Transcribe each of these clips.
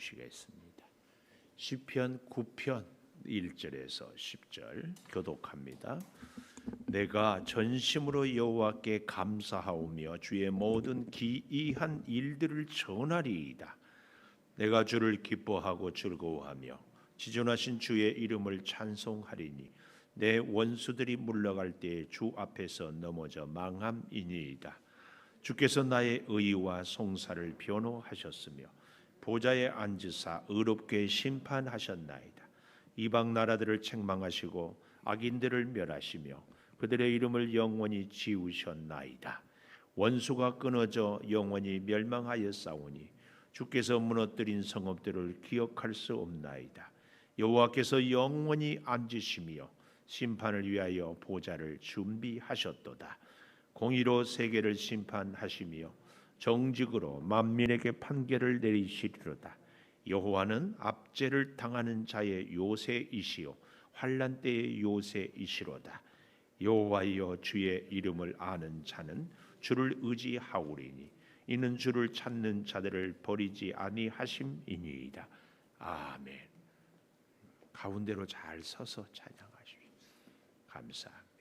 주시겠습니다. 시편 9편 1절에서 10절 교독합니다. 내가 전심으로 여호와께 감사하오며 주의 모든 기이한 일들을 전하리이다. 내가 주를 기뻐하고 즐거워하며 지존하신 주의 이름을 찬송하리니 내 원수들이 물러갈 때에 주 앞에서 넘어져 망함이니이다. 주께서 나의 의와 송사를 변호하셨으며 보좌에 앉으사 의롭게 심판하셨나이다. 이방 나라들을 책망하시고 악인들을 멸하시며 그들의 이름을 영원히 지우셨나이다. 원수가 끊어져 영원히 멸망하였사오니 주께서 무너뜨린 성읍들을 기억할 수 없나이다. 여호와께서 영원히 앉으시며 심판을 위하여 보좌를 준비하셨도다. 공의로 세계를 심판하시며 정직으로 만민에게 판결을 내리시리로다. 여호와는 압제를 당하는 자의 요새이시요 환난 때의 요새이시로다. 여호와여 주의 이름을 아는 자는 주를 의지하오리니 이는 주를 찾는 자들을 버리지 아니하심이니이다. 아멘. 가운데로 잘 서서 찬양하십시오. 감사합니다.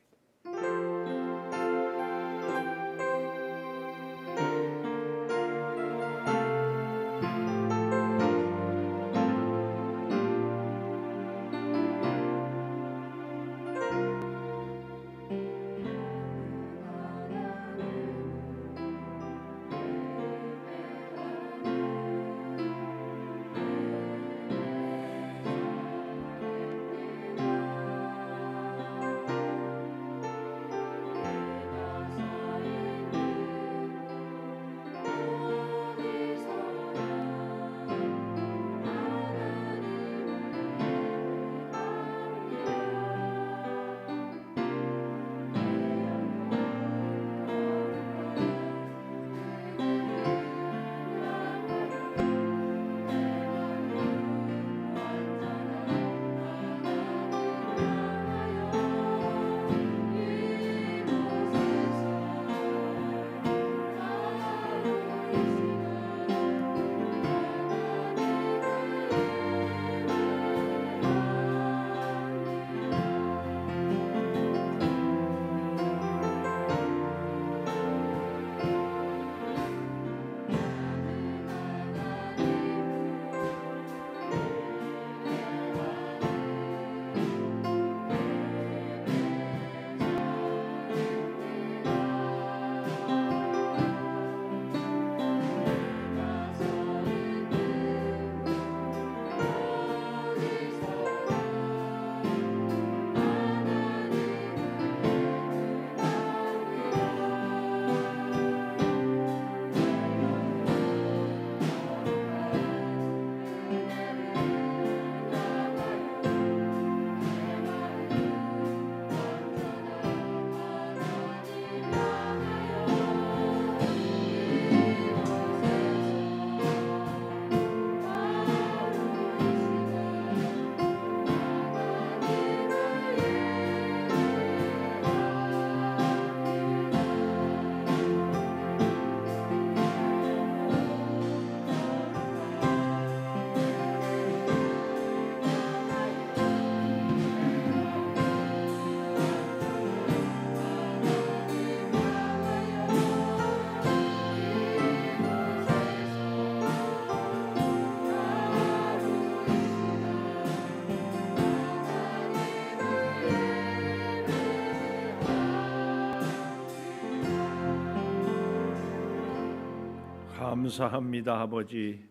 감사합니다. 아버지,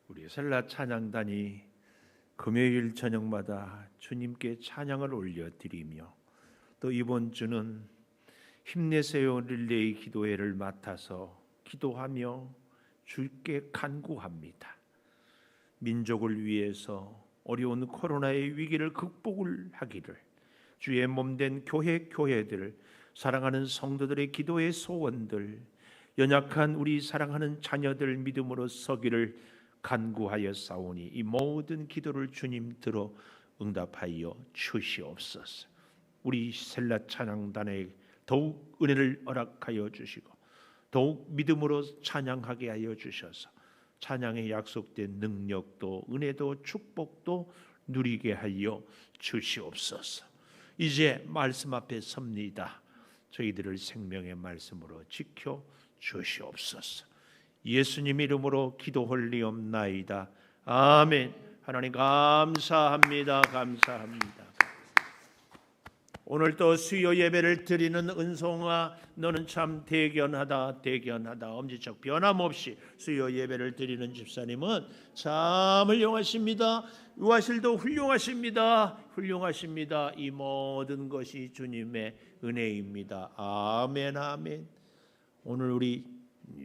우리 셀라 찬양단이 금요일 저녁마다 주님께 찬양을 올려드리며 또 이번 주는 힘내세요 릴레이 기도회를 맡아서 기도하며 주께 간구합니다. 민족을 위해서 어려운 코로나의 위기를 극복을 하기를 주의 몸된 교회들, 사랑하는 성도들의 기도의 소원들, 연약한 우리 사랑하는 자녀들 믿음으로 서기를 간구하여 싸우니 이 모든 기도를 주님 들어 응답하여 주시옵소서. 우리 셀라 찬양단에 더욱 은혜를 허락하여 주시고 더욱 믿음으로 찬양하게 하여 주셔서 찬양에 약속된 능력도 은혜도 축복도 누리게 하여 주시옵소서. 이제 말씀 앞에 섭니다. 저희들을 생명의 말씀으로 지켜 주시옵소서. 예수님 이름으로 기도홀리옵나이다. 아멘. 하나님 감사합니다. 감사합니다. 오늘 또 수요 예배를 드리는 은송아, 너는 참 대견하다. 대견하다. 엄지척 변함없이 수요 예배를 드리는 집사님은 참 훌륭하십니다. 유아실도 훌륭하십니다. 훌륭하십니다. 이 모든 것이 주님의 은혜입니다. 아멘. 아멘. 오늘 우리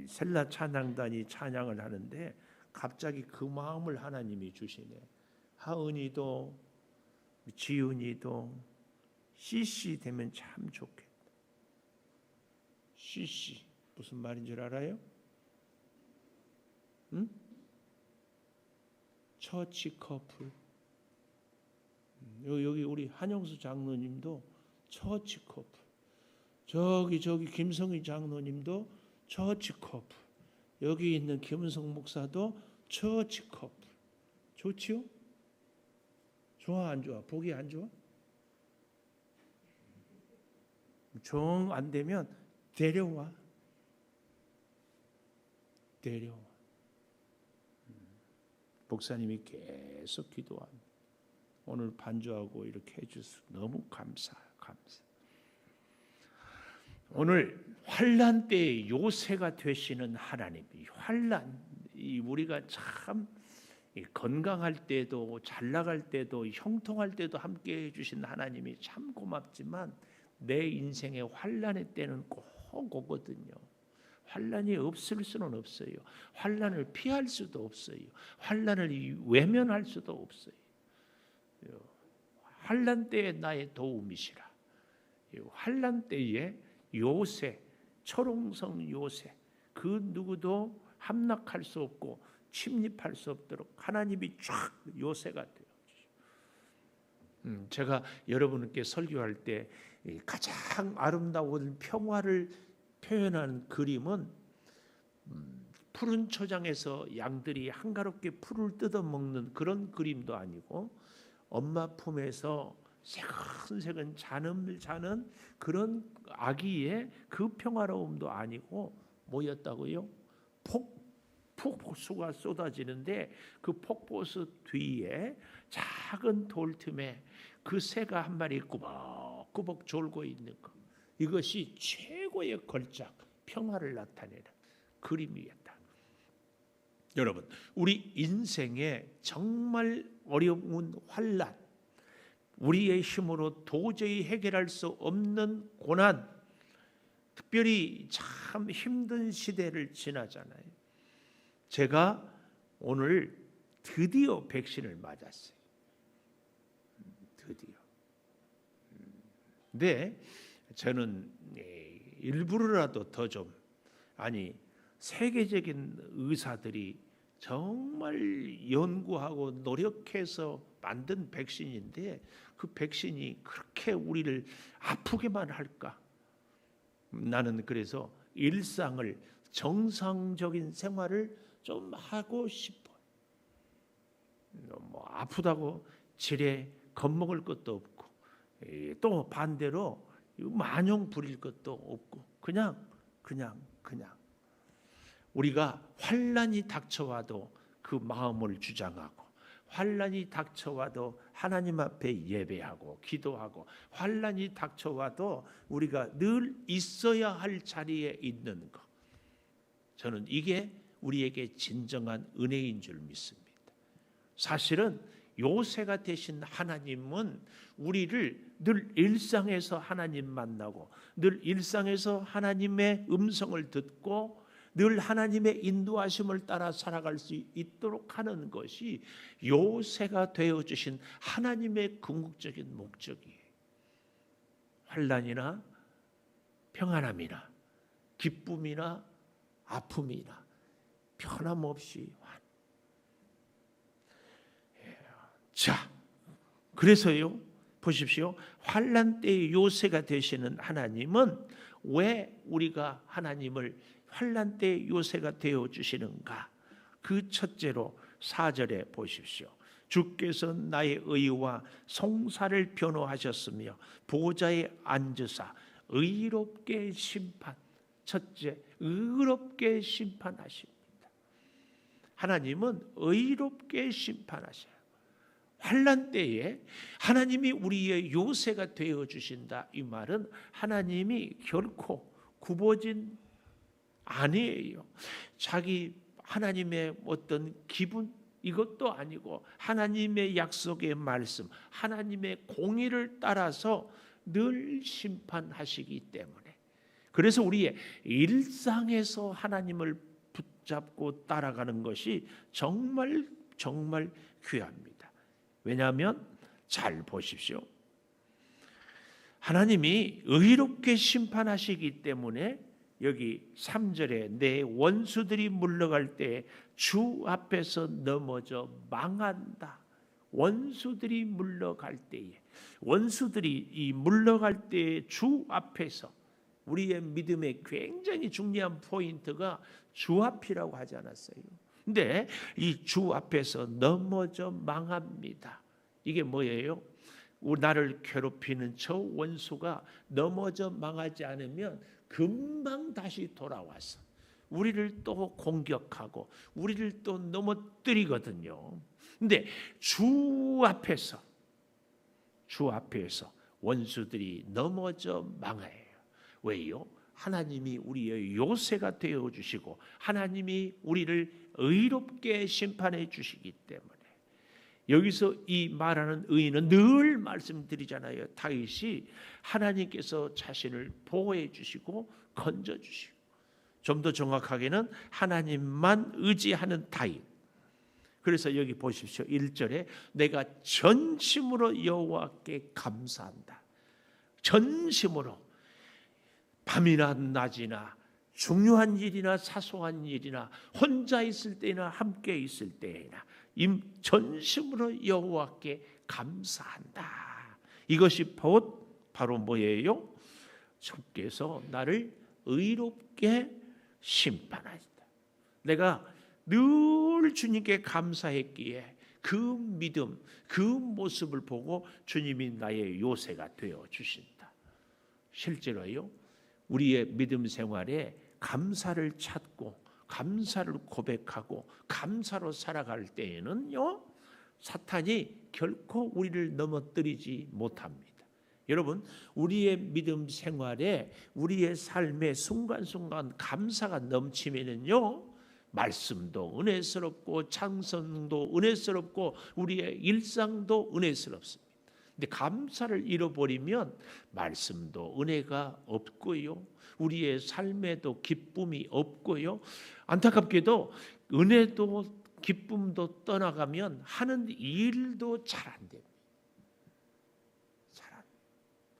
셀라 찬양단이 찬양을 하는데 갑자기 그 마음을 하나님이 주시네. 하은이도 지은이도 CC 되면 참 좋겠다. CC 무슨 말인 줄 알아요? 응? 처치 커플. 여기 우리 한영수 장로님도 처치 커플. 저기 김성희 장로님도 처치 커플. 여기 있는 김은성 목사도 처치 커플. 좋지요? 좋아 안 좋아? 보기 안 좋아? 정 안 되면 데려와. 목사님이 계속 기도합니다. 오늘 반주하고 이렇게 해주셔서 너무 감사. 오늘 환난 때의 요새가 되시는 하나님, 환난, 우리가 참 건강할 때도 잘 나갈 때도 형통할 때도 함께 해주신 하나님이 참 고맙지만 내 인생의 환난의 때는 꼭 오거든요. 환난이 없을 수는 없어요. 환난을 피할 수도 없어요. 환난을 외면할 수도 없어요. 환난 때에 나의 도움이시라. 환난 때에 요새, 철옹성 요새, 그 누구도 함락할 수 없고 침입할 수 없도록 하나님이 쫙 요새가 돼요. 제가 여러분께 설교할 때 가장 아름다운 평화를 표현한 그림은 푸른 초장에서 양들이 한가롭게 풀을 뜯어먹는 그런 그림도 아니고 엄마 품에서 새근새근 잔음을 자는 그런 아기의 그 평화로움도 아니고 뭐였다고요? 폭포수가 쏟아지는데 그 폭포수 뒤에 작은 돌 틈에 그 새가 한 마리 꾸벅꾸벅 졸고 있는 것, 이것이 최고의 걸작 평화를 나타내는 그림이었다. 여러분, 우리 인생에 정말 어려운 환난, 우리의 힘으로 도저히 해결할 수 없는 고난, 특별히 참 힘든 시대를 지나잖아요. 제가 오늘 드디어 백신을 맞았어요. 드디어. 근데 저는 일부러라도 더 좀, 세계적인 의사들이 정말 연구하고 노력해서 만든 백신인데 그 백신이 그렇게 우리를 아프게만 할까? 나는 그래서 일상을, 정상적인 생활을 좀 하고 싶어요. 뭐 아프다고 지레 겁먹을 것도 없고, 또 반대로 만용 부릴 것도 없고, 그냥 우리가 환난이 닥쳐와도 그 마음을 주장하고, 환난이 닥쳐와도 하나님 앞에 예배하고 기도하고, 환난이 닥쳐와도 우리가 늘 있어야 할 자리에 있는 것, 저는 이게 우리에게 진정한 은혜인 줄 믿습니다. 사실은 요새가 되신 하나님은 우리를 늘 일상에서 하나님 만나고, 늘 일상에서 하나님의 음성을 듣고, 늘 하나님의 인도하심을 따라 살아갈 수 있도록 하는 것이 요새가 되어주신 하나님의 궁극적인 목적이에요. 환난이나 평안함이나 기쁨이나 아픔이나 변함없이 자, 그래서요, 보십시오. 환난 때의 요새가 되시는 하나님은 왜 우리가 하나님을 환난 때의 요새가 되어 주시는가? 그 첫째로 4절에 보십시오. 주께서 나의 의와 송사를 변호하셨으며 보좌에 앉으사 의롭게 심판. 첫째, 의롭게 심판하십니다. 하나님은 의롭게 심판하셔요. 환난 때에 하나님이 우리의 요새가 되어 주신다. 이 말은 하나님이 결코 굽어진 아니에요. 자기 하나님의 어떤 기분 이것도 아니고 하나님의 약속의 말씀, 하나님의 공의를 따라서 늘 심판하시기 때문에, 그래서 우리의 일상에서 하나님을 붙잡고 따라가는 것이 정말 정말 귀합니다. 왜냐하면 잘 보십시오. 하나님이 의롭게 심판하시기 때문에 여기 3절에 내 원수들이 물러갈 때 주 앞에서 넘어져 망한다. 원수들이 물러갈 때에, 원수들이 이 물러갈 때에 주 앞에서, 우리의 믿음의 굉장히 중요한 포인트가 주 앞이라고 하지 않았어요? 근데 이 주 앞에서 넘어져 망합니다. 이게 뭐예요? 나를 괴롭히는 저 원수가 넘어져 망하지 않으면 금방 다시 돌아와서 우리를 또 공격하고 우리를 또 넘어뜨리거든요. 근데 주 앞에서 원수들이 넘어져 망해요. 왜요? 하나님이 우리의 요새가 되어 주시고 하나님이 우리를 의롭게 심판해 주시기 때문에. 여기서 이 말하는 의인은 늘 말씀드리잖아요. 다윗이 하나님께서 자신을 보호해 주시고 건져 주시고, 좀 더 정확하게는 하나님만 의지하는 다윗. 그래서 여기 보십시오. 1절에 내가 전심으로 여호와께 감사한다. 전심으로, 밤이나 낮이나 중요한 일이나 사소한 일이나 혼자 있을 때나 함께 있을 때나 전심으로 여호와께 감사한다. 이것이 바로 뭐예요? 주께서 나를 의롭게 심판하신다. 내가 늘 주님께 감사했기에 그 믿음, 그 모습을 보고 주님이 나의 요새가 되어 주신다. 실제로요, 우리의 믿음 생활에 감사를 찾고 감사를 고백하고 감사로 살아갈 때에는요, 사탄이 결코 우리를 넘어뜨리지 못합니다. 여러분, 우리의 믿음 생활에, 우리의 삶의 순간순간 감사가 넘치면은요, 말씀도 은혜스럽고 찬송도 은혜스럽고 우리의 일상도 은혜스럽습니다. 근데 감사를 잃어버리면 말씀도 은혜가 없고요, 우리의 삶에도 기쁨이 없고요, 안타깝게도 은혜도 기쁨도 떠나가면 하는 일도 잘 안 됩니다.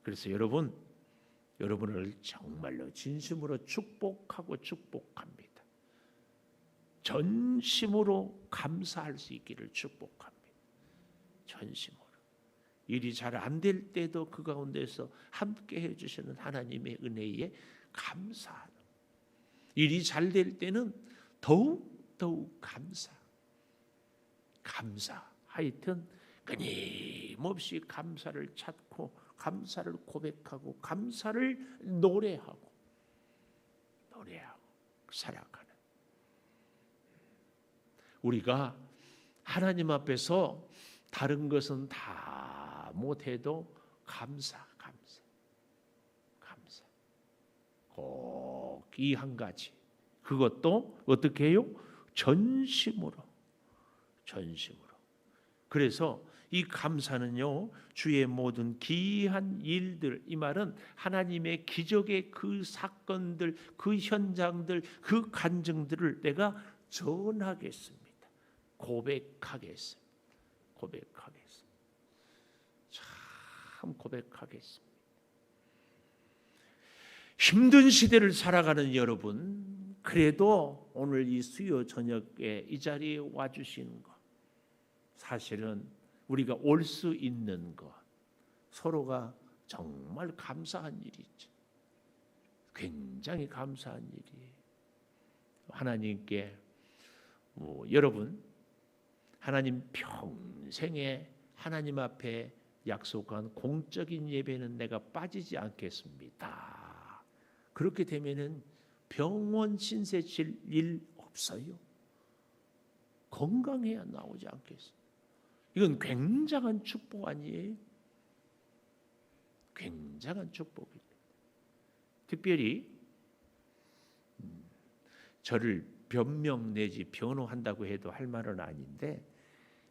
그래서 여러분을 정말로 진심으로 축복합니다. 전심으로 감사할 수 있기를 축복합니다. 전심으로. 일이 잘 안 될 때도 그 가운데서 함께 해주시는 하나님의 은혜에 감사하는, 일이 잘 될 때는 더욱 감사. 하여튼 끊임없이 감사를 찾고 감사를 고백하고 감사를 노래하고 살아가는, 우리가 하나님 앞에서 다른 것은 다 못해도 감사. 꼭 이 한 가지, 그것도 어떻게 해요? 전심으로. 그래서 이 감사는요, 주의 모든 기이한 일들, 이 말은 하나님의 기적의 그 사건들, 그 현장들, 그 간증들을 내가 전하겠습니다. 고백하겠습니다. 참 고백하겠습니다. 힘든 시대를 살아가는 여러분, 그래도 오늘 이 수요 저녁에 이 자리에 와주시는 것, 사실은 우리가 올 수 있는 것, 서로가 정말 감사한 일이죠. 굉장히 감사한 일이에요. 하나님께 여러분 하나님 평생에 하나님 앞에 약속한 공적인 예배는 내가 빠지지 않겠습니다. 그렇게 되면은 병원 신세 질 일 없어요. 건강해야 나오지 않겠어요. 이건 굉장한 축복 아니에요? 굉장한 축복입니다. 특별히 저를 변명 내지 변호한다고 해도 할 말은 아닌데,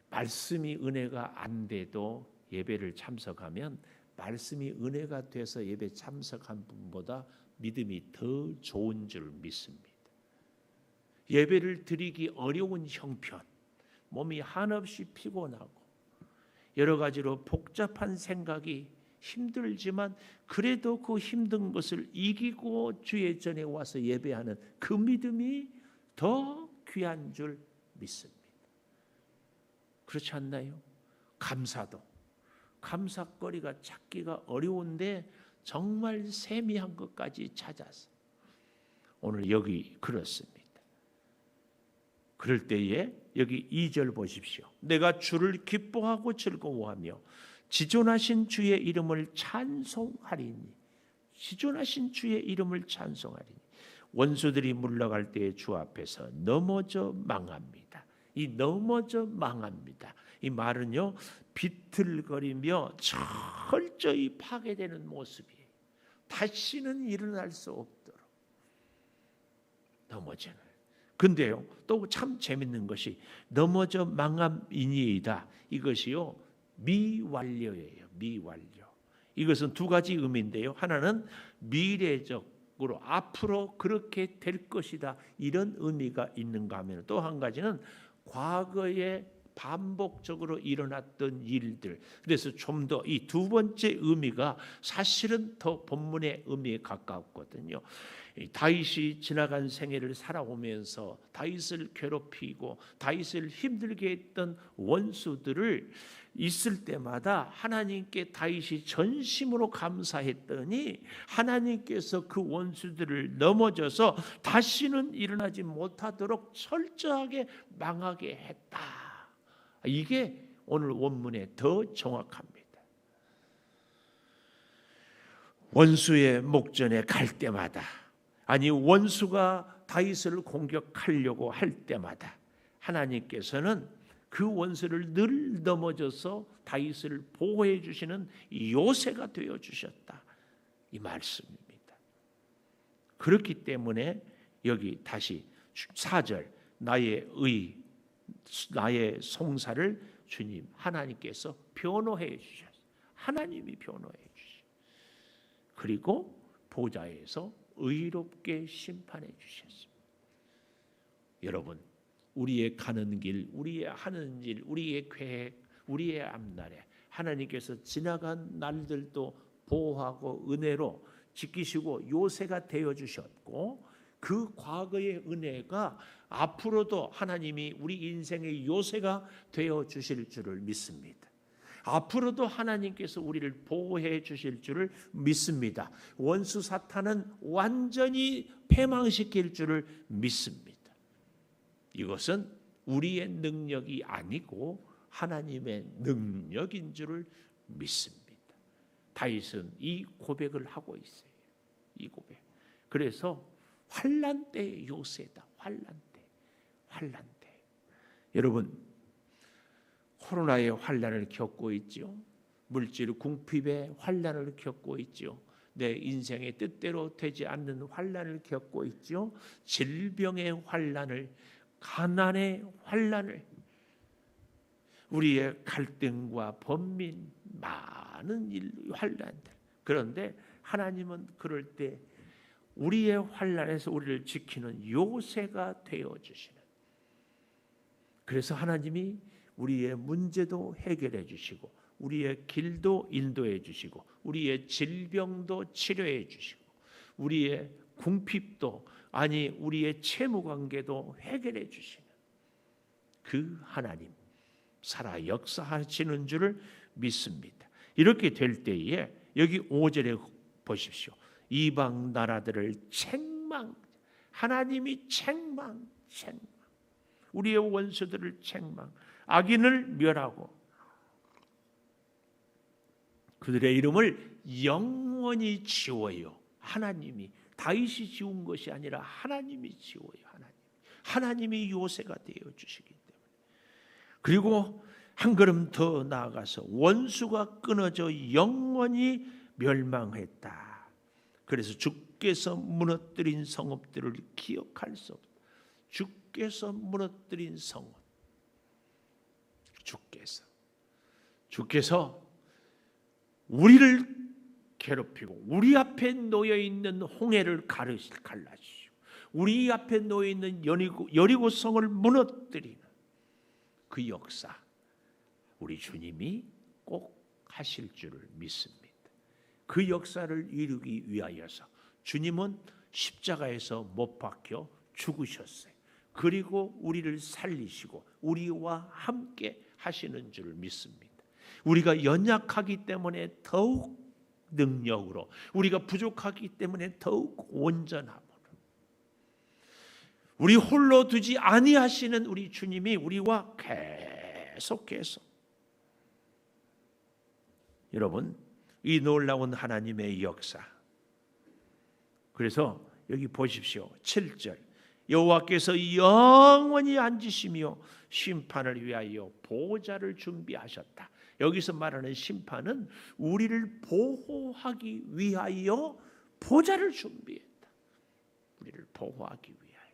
말씀이 은혜가 안 돼도 예배를 참석하면 말씀이 은혜가 돼서 예배 참석한 분보다 믿음이 더 좋은 줄 믿습니다. 예배를 드리기 어려운 형편, 몸이 한없이 피곤하고 여러 가지로 복잡한 생각이 힘들지만 그래도 그 힘든 것을 이기고 주의 전에 와서 예배하는 그 믿음이 더 귀한 줄 믿습니다. 그렇지 않나요? 감사도 감사거리가 찾기가 어려운데 정말 세미한 것까지 찾아서 오늘 여기 그렇습니다. 그럴 때에 여기 2절 보십시오. 내가 주를 기뻐하고 즐거워하며 지존하신 주의 이름을 찬송하리니, 지존하신 주의 이름을 찬송하리니 원수들이 물러갈 때에 주 앞에서 넘어져 망합니다. 이 넘어져 망합니다. 이 말은요, 비틀거리며 철저히 파괴되는 모습이에요. 다시는 일어날 수 없도록 넘어지는. 근데요, 또 참 재밌는 것이 넘어져 망함이니이다. 이것이요, 미완료예요. 미완료. 이것은 두 가지 의미인데요. 하나는 미래적으로 앞으로 그렇게 될 것이다, 이런 의미가 있는가 하면, 또 한 가지는 과거에 반복적으로 일어났던 일들. 그래서 좀 더 이 두 번째 의미가 사실은 더 본문의 의미에 가깝거든요. 다윗이 지나간 생애를 살아오면서 다윗을 괴롭히고 다윗을 힘들게 했던 원수들을 있을 때마다 하나님께 다윗이 전심으로 감사했더니 하나님께서 그 원수들을 넘어져서 다시는 일어나지 못하도록 철저하게 망하게 했다. 이게 오늘 원문에 더 정확합니다. 원수의 목전에 갈 때마다, 아니 원수가 다윗을 공격하려고 할 때마다 하나님께서는 그 원수를 늘 넘어져서 다윗을 보호해 주시는 요새가 되어 주셨다, 이 말씀입니다. 그렇기 때문에 여기 다시 4절, 나의 송사를 주님 하나님께서 변호해 주셨어요. 하나님이 변호해 주셨어요. 그리고 보좌에서 의롭게 심판해 주셨습니다. 여러분, 우리의 가는 길, 우리의 하는 일, 우리의 계획, 우리의 앞날에 하나님께서 지나간 날들도 보호하고 은혜로 지키시고 요새가 되어 주셨고, 그 과거의 은혜가 앞으로도 하나님이 우리 인생의 요새가 되어 주실 줄을 믿습니다. 앞으로도 하나님께서 우리를 보호해 주실 줄을 믿습니다. 원수 사탄은 완전히 패망시킬 줄을 믿습니다. 이것은 우리의 능력이 아니고 하나님의 능력인 줄을 믿습니다. 다윗은 이 고백을 하고 있어요. 이 고백. 그래서 환난 때의 요새다. 환난 때. 여러분, 코로나의 환난을 겪고 있죠. 물질 궁핍의 환난을 겪고 있죠. 내 인생의 뜻대로 되지 않는 환난을 겪고 있죠. 질병의 환난을, 가난의 환난을, 우리의 갈등과 번민, 많은 환난들. 그런데 하나님은 그럴 때 우리의 환난에서 우리를 지키는 요새가 되어 주시는. 그래서 하나님이 우리의 문제도 해결해 주시고 우리의 길도 인도해 주시고 우리의 질병도 치료해 주시고 우리의 궁핍도, 아니 우리의 채무 관계도 해결해 주시는 그 하나님 살아 역사하시는 줄을 믿습니다. 이렇게 될 때에 여기 5절에 보십시오. 이방 나라들을 책망, 하나님이 책망. 우리의 원수들을 책망, 악인을 멸하고 그들의 이름을 영원히 지워요. 하나님이, 다윗이 지운 것이 아니라 하나님이 지워요. 하나님이 요새가 되어 주시기 때문에. 그리고 한 걸음 더 나아가서 원수가 끊어져 영원히 멸망했다. 그래서 주께서 무너뜨린 성읍들을 기억할 수 없다. 주께서 무너뜨린 성읍, 주께서 우리를 괴롭히고 우리 앞에 놓여 있는 홍해를 갈라주시고 우리 앞에 놓여 있는 여리고성을 무너뜨리는 그 역사, 우리 주님이 꼭 하실 줄을 믿습니다. 그 역사를 이루기 위하여서 주님은 십자가에서 못 박혀 죽으셨어요. 그리고 우리를 살리시고 우리와 함께 하시는 줄 믿습니다. 우리가 연약하기 때문에 더욱 능력으로, 우리가 부족하기 때문에 더욱 온전함으로, 우리 홀로 두지 아니하시는 우리 주님이 우리와 계속해서, 여러분, 이 놀라운 하나님의 역사. 그래서 여기 보십시오. 7절, 여호와께서 영원히 앉으시며 심판을 위하여 보좌를 준비하셨다. 여기서 말하는 심판은 우리를 보호하기 위하여 보좌를 준비했다. 우리를 보호하기 위하여.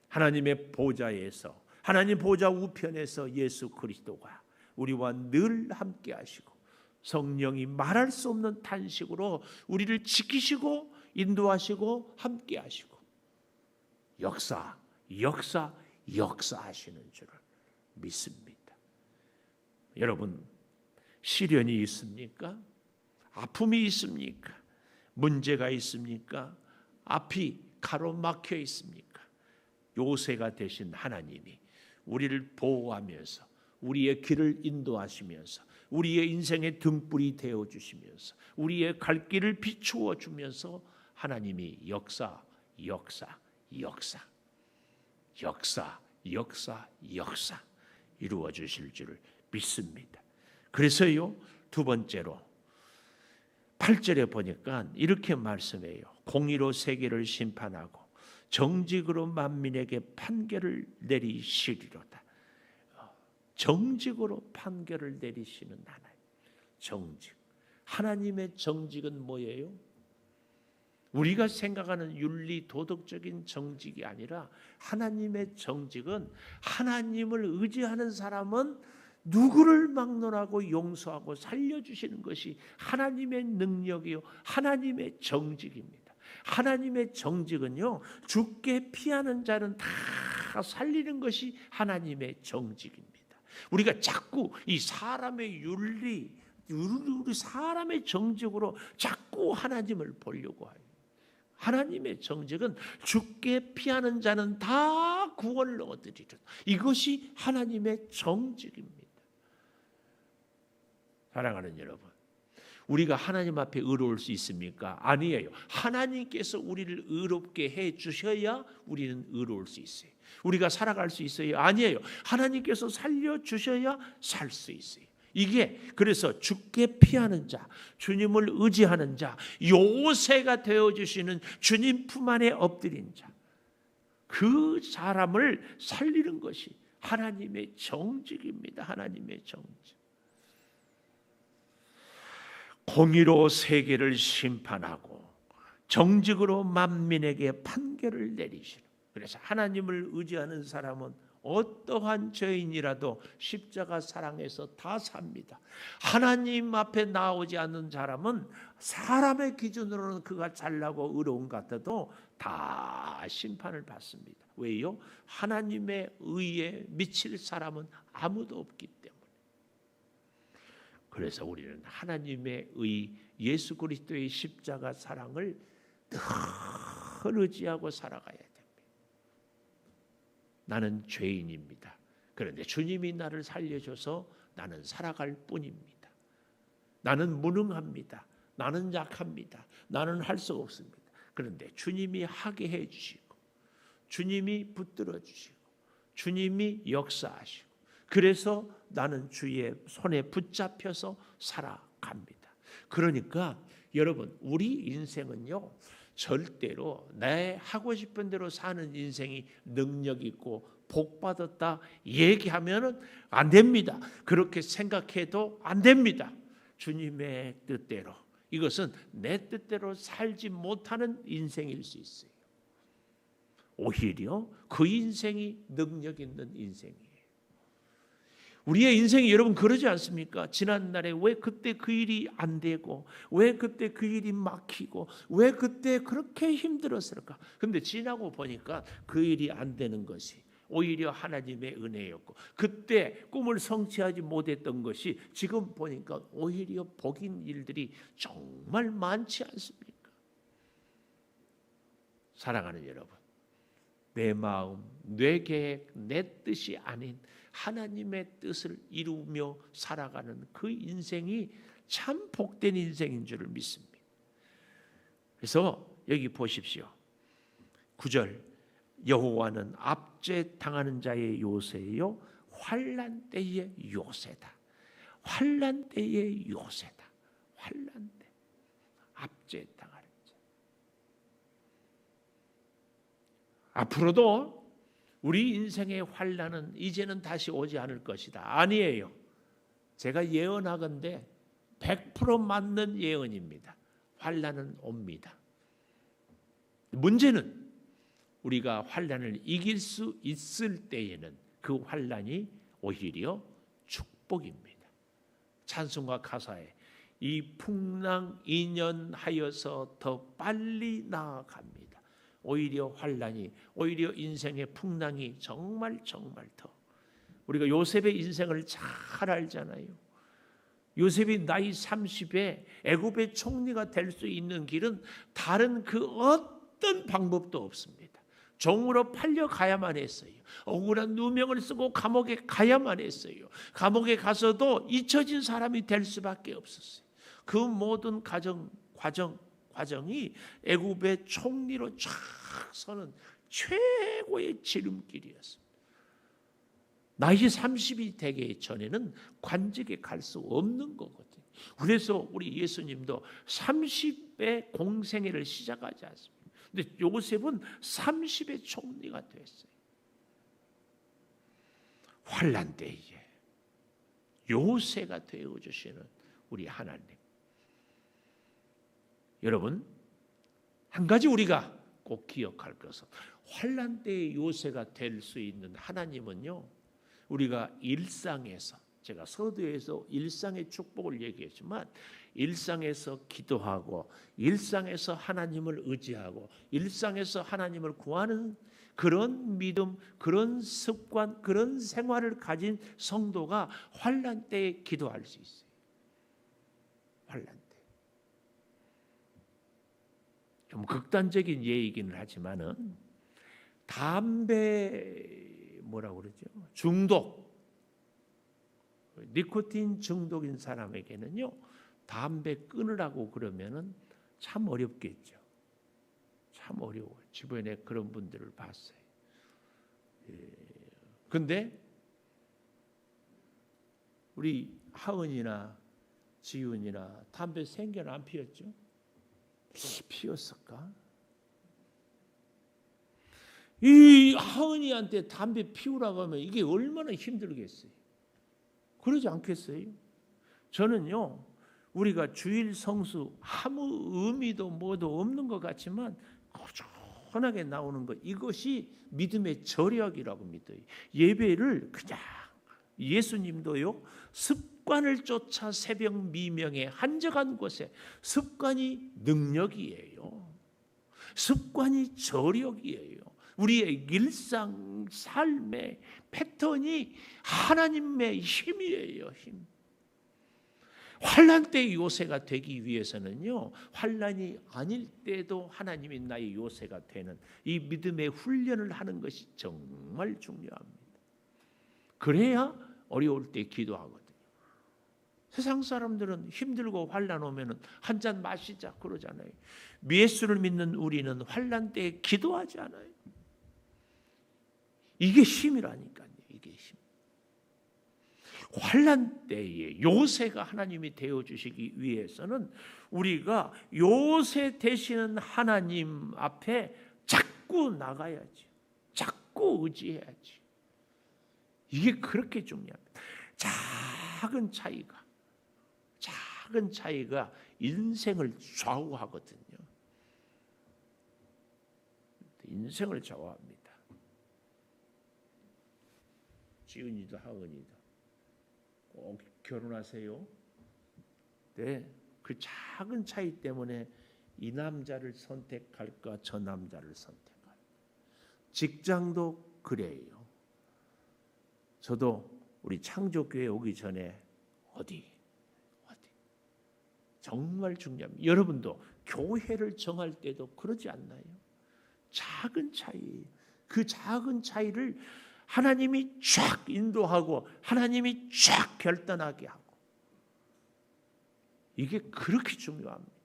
하나님의 보좌에서, 하나님 보좌 우편에서 예수 그리스도가 우리와 늘 함께 하시고 성령이 말할 수 없는 탄식으로 우리를 지키시고 인도하시고 함께 하시고 역사하시는 줄을 믿습니다. 여러분, 시련이 있습니까? 아픔이 있습니까? 문제가 있습니까? 앞이 가로막혀 있습니까? 요새가 되신 하나님이 우리를 보호하면서 우리의 길을 인도하시면서 우리의 인생의 등불이 되어주시면서 우리의 갈 길을 비추어 주면서 하나님이 역사 이루어 주실 줄을 믿습니다. 그래서요, 두 번째로 8절에 보니까 이렇게 말씀해요. 공의로 세계를 심판하고 정직으로 만민에게 판결을 내리시리로다. 정직으로 판결을 내리시는 하나님. 정직. 하나님의 정직은 뭐예요? 우리가 생각하는 윤리 도덕적인 정직이 아니라 하나님의 정직은, 하나님을 의지하는 사람은 누구를 막론하고 용서하고 살려주시는 것이 하나님의 능력이요, 하나님의 정직입니다. 하나님의 정직은요, 죽게 피하는 자는 다 살리는 것이 하나님의 정직입니다. 우리가 자꾸 이 사람의 윤리, 우리 사람의 정직으로 자꾸 하나님을 보려고 해요. 하나님의 정직은 죽게 피하는 자는 다 구원을 얻으리라. 이것이 하나님의 정직입니다. 사랑하는 여러분, 우리가 하나님 앞에 의로울 수 있습니까? 아니에요. 하나님께서 우리를 의롭게 해 주셔야 우리는 의로울 수 있어요. 우리가 살아갈 수 있어요? 아니에요. 하나님께서 살려주셔야 살 수 있어요. 이게 그래서 죽게 피하는 자, 주님을 의지하는 자, 요새가 되어주시는 주님 품 안에 엎드린 자, 그 사람을 살리는 것이 하나님의 정직입니다. 하나님의 정직. 공의로 세계를 심판하고 정직으로 만민에게 판결을 내리시는. 그래서 하나님을 의지하는 사람은 어떠한 죄인이라도 십자가 사랑에서 다 삽니다. 하나님 앞에 나오지 않는 사람은 사람의 기준으로는 그가 잘나고 의로운 것 같아도 다 심판을 받습니다. 왜요? 하나님의 의에 미칠 사람은 아무도 없기 때문에. 그래서 우리는 하나님의 의, 예수 그리스도의 십자가 사랑을 늘 의지하고 살아가야 됩니다. 나는 죄인입니다. 그런데 주님이 나를 살려줘서 나는 살아갈 뿐입니다. 나는 무능합니다. 나는 약합니다. 나는 할 수 없습니다. 그런데 주님이 하게 해주시고 주님이 붙들어 주시고 주님이 역사하시고 그래서 나는 주의 손에 붙잡혀서 살아갑니다. 그러니까 여러분 우리 인생은요 절대로 내 하고 싶은 대로 사는 인생이 능력 있고 복 받았다 얘기하면은 안 됩니다. 그렇게 생각해도 안 됩니다. 주님의 뜻대로 이것은 내 뜻대로 살지 못하는 인생일 수 있어요. 오히려 그 인생이 능력 있는 인생이에요. 우리의 인생이 여러분 그러지 않습니까? 지난날에 왜 그때 그 일이 안 되고 왜 그때 그 일이 막히고 왜 그때 그렇게 힘들었을까? 근데 지나고 보니까 그 일이 안 되는 것이 오히려 하나님의 은혜였고 그때 꿈을 성취하지 못했던 것이 지금 보니까 오히려 복인 일들이 정말 많지 않습니까? 사랑하는 여러분, 내 마음, 내 계획, 내 뜻이 아닌 하나님의 뜻을 이루며 살아가는 그 인생이 참 복된 인생인 줄을 믿습니다. 그래서 여기 보십시오. 9절 여호와는 압제당하는 자의 요새요 환난 때의 요새다. 환난 때의 요새다. 환난 때 압제당하는 자. 앞으로도 우리 인생의 환난은 이제는 다시 오지 않을 것이다. 아니에요. 제가 예언하건대 100% 맞는 예언입니다. 환난은 옵니다. 문제는 우리가 환난을 이길 수 있을 때에는 그 환난이 오히려 축복입니다. 찬송가 가사에 이 풍랑 인연하여서 더 빨리 나아갑니다. 오히려 환난이 오히려 인생의 풍랑이 정말 더 우리가 요셉의 인생을 잘 알잖아요. 요셉이 나이 30에 애굽의 총리가 될 수 있는 길은 다른 그 어떤 방법도 없습니다. 종으로 팔려가야만 했어요. 억울한 누명을 쓰고 감옥에 가야만 했어요. 감옥에 가서도 잊혀진 사람이 될 수밖에 없었어요. 그 모든 과정이 애굽의 총리로 쫙 서는 최고의 지름길이었습니다. 나이 30이 되기 전에는 관직에 갈 수 없는 거거든요. 그래서 우리 예수님도 30의 공생애를 시작하지 않습니다. 근데 요셉은 30의 총리가 됐어요. 환난 때에 요새가 되어주시는 우리 하나님. 여러분 한 가지 우리가 꼭 기억할 것은 환난 때의 요새가 될 수 있는 하나님은요. 우리가 일상에서 제가 서두에서 일상의 축복을 얘기했지만 일상에서 기도하고 일상에서 하나님을 의지하고 일상에서 하나님을 구하는 그런 믿음, 그런 습관, 그런 생활을 가진 성도가 환난 때에 기도할 수 있어요. 환난 때. 좀 극단적인 예이기는 하지만은 담배 뭐라고 그러죠? 중독. 니코틴 중독인 사람에게는요. 담배 끊으라고 그러면은 참 어렵겠죠. 참 어려워요. 주변에 그런 분들을 봤어요. 근데 우리 하은이나 지윤이나 담배 생겨는 안 피웠죠? 피웠을까? 이 하은이한테 담배 피우라고 하면 이게 얼마나 힘들겠어요. 그러지 않겠어요? 저는요. 우리가 주일 성수 아무 의미도 뭐도 없는 것 같지만 꾸준하게 나오는 것 이것이 믿음의 저력이라고 믿어요. 예배를 그냥 예수님도요. 습관을 쫓아 새벽 미명에 한적한 곳에 습관이 능력이에요. 습관이 저력이에요. 우리의 일상 삶의 패턴이 하나님의 힘이에요. 힘. 환난 때의 요새가 되기 위해서는요. 환난이 아닐 때도 하나님이 나의 요새가 되는 이 믿음의 훈련을 하는 것이 정말 중요합니다. 그래야 어려울 때 기도하거든요. 세상 사람들은 힘들고 환난 오면은 한 잔 마시자 그러잖아요. 예수를 믿는 우리는 환난 때에 기도하지 않아요. 이게 힘이라니까요. 이게 힘. 환난 때에 요새가 하나님이 되어 주시기 위해서는 우리가 요새 되시는 하나님 앞에 자꾸 나가야지. 자꾸 의지해야지. 이게 그렇게 중요합니다. 작은 차이가 인생을 좌우하거든요. 인생을 좌우합니다. 지은이도 하은이도 꼭 결혼하세요. 네, 그 작은 차이 때문에 이 남자를 선택할까 저 남자를 선택할까. 직장도 그래요. 저도 우리 창조교회 오기 전에 어디 정말 중요합니다. 여러분도 교회를 정할 때도 그러지 않나요? 작은 차이, 그 작은 차이를 하나님이 쫙 인도하고 하나님이 쫙 결단하게 하고, 이게 그렇게 중요합니다.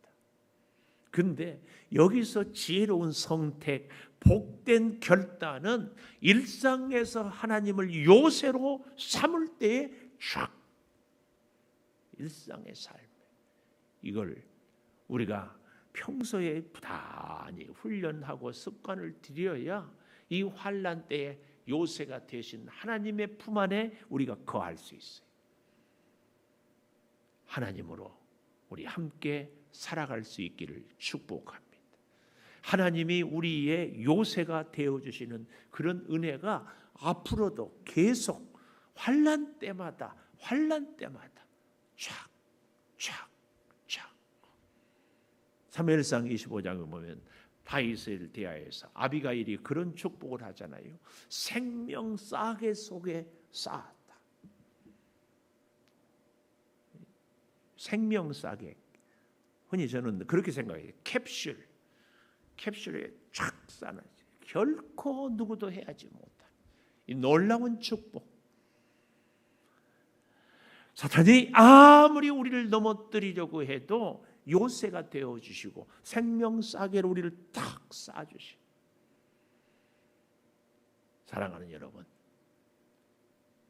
근데 여기서 지혜로운 선택, 복된 결단은 일상에서 하나님을 요새로 삼을 때에 쫙 일상의 삶, 이걸 우리가 평소에 부단히 훈련하고 습관을 들여야 이 환난 때에 요새가 되신 하나님의 품 안에 우리가 거할 수 있어요. 하나님으로 우리 함께 살아갈 수 있기를 축복합니다. 하나님이 우리의 요새가 되어주시는 그런 은혜가 앞으로도 계속 환난 때마다 쫙 사무엘상 25장을 보면 다윗을 대하여서 아비가일이 그런 축복을 하잖아요. 생명 싸개 속에 쌓았다. 생명 싸개, 흔히 저는 그렇게 생각해요. 캡슐에 쫙 쌓아놨어요. 결코 누구도 해하지 못한 이 놀라운 축복. 사탄이 아무리 우리를 넘어뜨리려고 해도 요새가 되어주시고 생명 싸개로 우리를 탁 쌓아주시고. 사랑하는 여러분,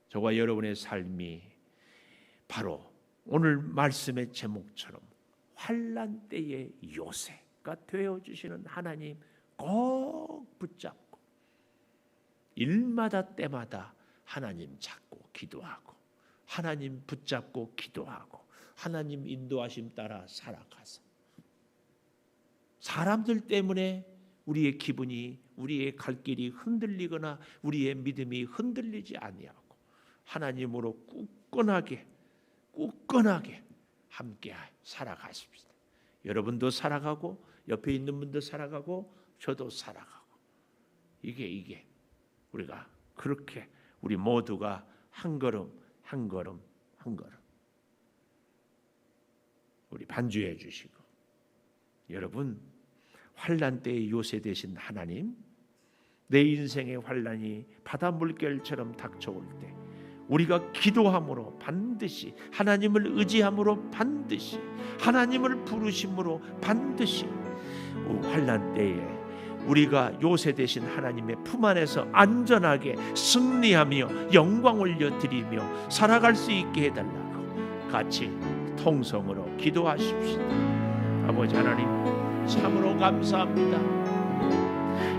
저와 여러분의 삶이 바로 오늘 말씀의 제목처럼 환난 때의 요새가 되어주시는 하나님 꼭 붙잡고 일마다 때마다 하나님 찾고 기도하고 하나님 붙잡고 기도하고 하나님 인도하심 따라 살아가서 사람들 때문에 우리의 기분이, 우리의 갈 길이 흔들리거나 우리의 믿음이 흔들리지 아니하고 하나님으로 굳건하게 함께 살아가십시다. 여러분도 살아가고 옆에 있는 분도 살아가고 저도 살아가고, 이게 우리가 그렇게 우리 모두가 한 걸음 우리 반주해 주시고, 여러분 환난 때의 요새 되신 하나님, 내 인생의 환난이 바다 물결처럼 닥쳐올 때 우리가 기도함으로 반드시, 하나님을 의지함으로 반드시, 하나님을 부르심으로 반드시 환난 때에 우리가 요새 되신 하나님의 품 안에서 안전하게 승리하며 영광 올려드리며 살아갈 수 있게 해달라고 같이 통성으로 기도하십시다. 아버지 하나님, 참으로 감사합니다.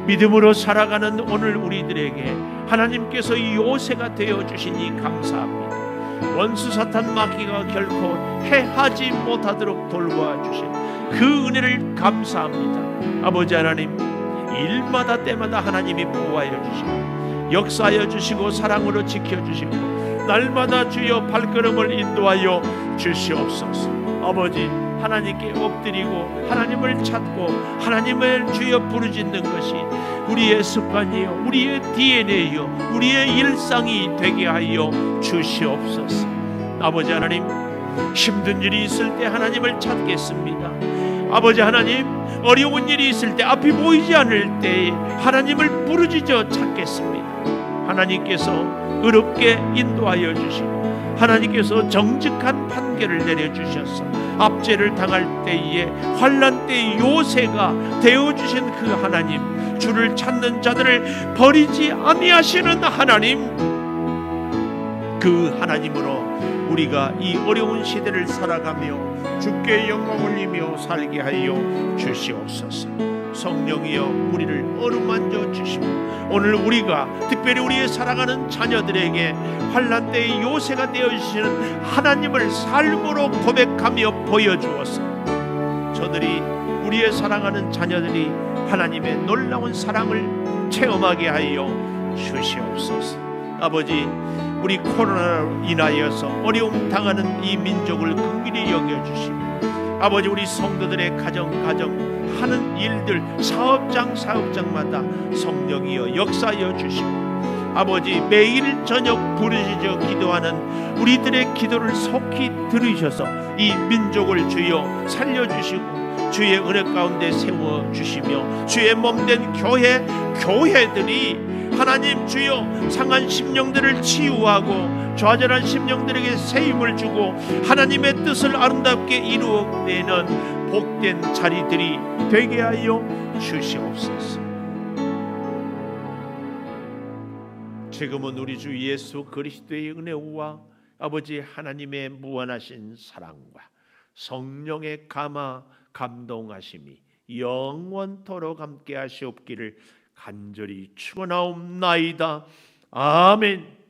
믿음으로 살아가는 오늘 우리들에게 하나님께서 이 요새가 되어주시니 감사합니다. 원수 사탄 마귀가 결코 해하지 못하도록 돌보아주신 그 은혜를 감사합니다. 아버지 하나님, 일마다 때마다 하나님이 보호하여 주시고 역사하여 주시고 사랑으로 지켜주시고 날마다 주여 발걸음을 인도하여 주시옵소서. 아버지, 하나님께 엎드리고 하나님을 찾고 하나님을 주여 부르짖는 것이 우리의 습관이요, 우리의 DNA요, 우리의 일상이 되게 하여 주시옵소서. 아버지 하나님, 힘든 일이 있을 때 하나님을 찾겠습니다. 아버지 하나님, 어려운 일이 있을 때, 앞이 보이지 않을 때 하나님을 부르짖어 찾겠습니다. 하나님께서 의롭게 인도하여 주시고 하나님께서 정직한 판결을 내려주셔서 압제를 당할 때에 환난 때의 요새가 되어주신 그 하나님, 주를 찾는 자들을 버리지 아니하시는 하나님, 그 하나님으로 우리가 이 어려운 시대를 살아가며 주께 영광 올리며 살게 하여 주시옵소서. 성령이여 우리를 어루만져 주시고 오늘 우리가 특별히 우리의 사랑하는 자녀들에게 환난 때의 요새가 되어주시는 하나님을 삶으로 고백하며 보여주어서 저들이, 우리의 사랑하는 자녀들이 하나님의 놀라운 사랑을 체험하게 하여 주시옵소서. 아버지, 우리 코로나로 인하여서 어려움 당하는 이 민족을 긍휼히 여겨주시고 아버지, 우리 성도들의 가정 하는 일들, 사업장마다 성령이여 역사하여 주시고 아버지, 매일 저녁 부르짖어 기도하는 우리들의 기도를 속히 들으셔서 이 민족을 주여 살려주시고 주의 은혜 가운데 세워주시며 주의 몸된 교회들이 하나님 주여 상한 심령들을 치유하고 좌절한 심령들에게 새 힘을 주고 하나님의 뜻을 아름답게 이루어내는 복된 자리들이 되게 하여 주시옵소서. 지금은 우리 주 예수 그리스도의 은혜와 아버지 하나님의 무한하신 사랑과 성령의 감동하심이 영원토록 함께 하시옵기를 간절히 축원하옵나이다. 아멘.